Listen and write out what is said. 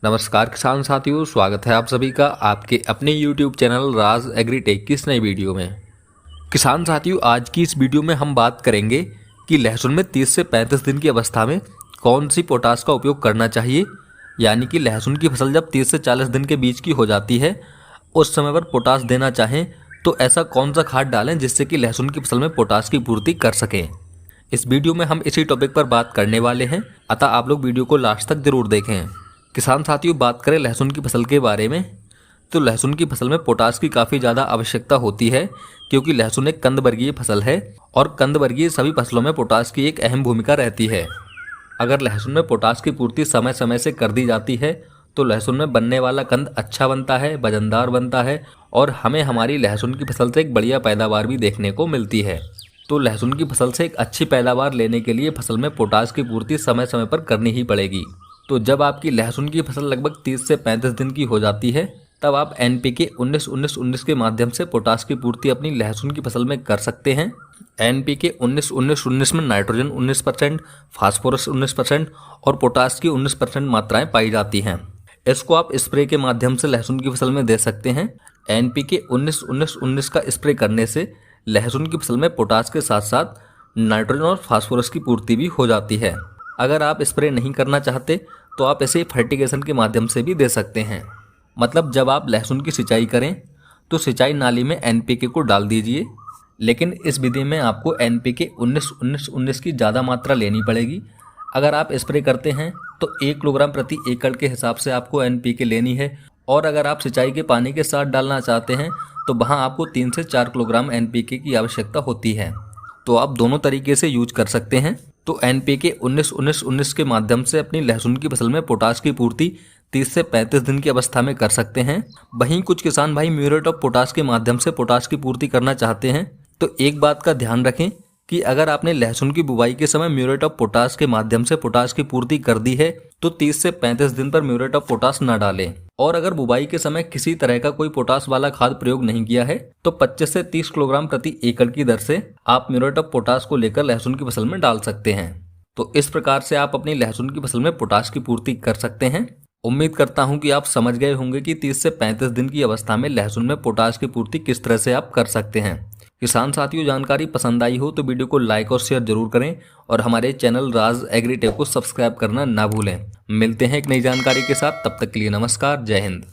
नमस्कार किसान साथियों, स्वागत है आप सभी का आपके अपने YouTube चैनल राज एग्रीटेक की इस नई वीडियो में। किसान साथियों, आज की इस वीडियो में हम बात करेंगे कि लहसुन में 30 से 35 दिन की अवस्था में कौन सी पोटास का उपयोग करना चाहिए। यानी कि लहसुन की फसल जब 30 से 40 दिन के बीच की हो जाती है, उस समय पर पोटास देना चाहें तो ऐसा कौन सा खाद डालें जिससे कि लहसुन की फसल में पोटास की पूर्ति कर सकें। इस वीडियो में हम इसी टॉपिक पर बात करने वाले हैं, अतः आप लोग वीडियो को लास्ट तक जरूर देखें। किसान साथियों, बात करें लहसुन की फसल के बारे में तो लहसुन की फसल में पोटास की काफ़ी ज़्यादा आवश्यकता होती है, क्योंकि लहसुन एक कंद वर्गीय फसल है और कंद वर्गीय सभी फसलों में पोटास की एक अहम भूमिका रहती है। अगर लहसुन में पोटास की पूर्ति समय समय से कर दी जाती है तो लहसुन में बनने वाला कंद अच्छा बनता है, वजनदार बनता है और हमें हमारी लहसुन की फसल से एक बढ़िया पैदावार भी देखने को मिलती है। तो लहसुन की फसल से एक अच्छी पैदावार लेने के लिए फसल में पोटास की पूर्ति समय समय पर करनी ही पड़ेगी। तो जब आपकी लहसुन की फसल लगभग 30 से 35 दिन की हो जाती है, तब आप NPK 19-19-19 के माध्यम से पोटास की पूर्ति अपनी लहसुन की फसल में कर सकते हैं। NPK 19-19-19 में नाइट्रोजन 19%, फास्फोरस 19% और पोटास की 19% मात्राएं पाई जाती हैं। इसको आप स्प्रे के माध्यम से लहसुन की फसल में दे सकते हैं। NPK 19-19-19 का स्प्रे करने से लहसुन की फसल में पोटास के साथ साथ नाइट्रोजन और फास्फोरस की पूर्ति भी हो जाती है। अगर आप स्प्रे नहीं करना चाहते तो आप इसे फर्टिगेशन के माध्यम से भी दे सकते हैं। मतलब जब आप लहसुन की सिंचाई करें तो सिंचाई नाली में NPK को डाल दीजिए, लेकिन इस विधि में आपको NPK 19-19-19 की ज़्यादा मात्रा लेनी पड़ेगी। अगर आप स्प्रे करते हैं तो 1 किलोग्राम प्रति एकड़ के हिसाब से आपको NPK लेनी है, और अगर आप सिंचाई के पानी के साथ डालना चाहते हैं तो वहाँ आपको 3 से 4 किलोग्राम NPK की आवश्यकता होती है। तो आप दोनों तरीके से यूज कर सकते हैं। तो NPK 19-19-19 के माध्यम से अपनी लहसुन की फसल में पोटास की पूर्ति 30 से 35 दिन की अवस्था में कर सकते हैं। वहीं कुछ किसान भाई म्यूरेट ऑफ पोटास के माध्यम से पोटास की पूर्ति करना चाहते हैं। तो एक बात का ध्यान रखें कि अगर आपने लहसुन की बुवाई के समय म्यूरेट ऑफ पोटास के माध्यम से पोटास की पूर्ति कर दी है तो 30 से 35 दिन पर म्यूरेट ऑफ पोटास न डालें। और अगर बुवाई के समय किसी तरह का कोई पोटास वाला खाद प्रयोग नहीं किया है तो 25 से 30 किलोग्राम प्रति एकड़ की दर से आप म्यूरेट ऑफ पोटास को लेकर लहसुन की फसल में डाल सकते हैं। तो इस प्रकार से आप अपनी लहसुन की फसल में पोटास की पूर्ति कर सकते हैं। उम्मीद करता हूं कि आप समझ गए होंगे कि 30 से 35 दिन की अवस्था में लहसुन में पोटास की पूर्ति किस तरह से आप कर सकते हैं। किसान साथियों, जानकारी पसंद आई हो तो वीडियो को लाइक और शेयर जरूर करें और हमारे चैनल राज एग्रीटेक को सब्सक्राइब करना ना भूलें। मिलते हैं एक नई जानकारी के साथ, तब तक के लिए नमस्कार, जय हिंद।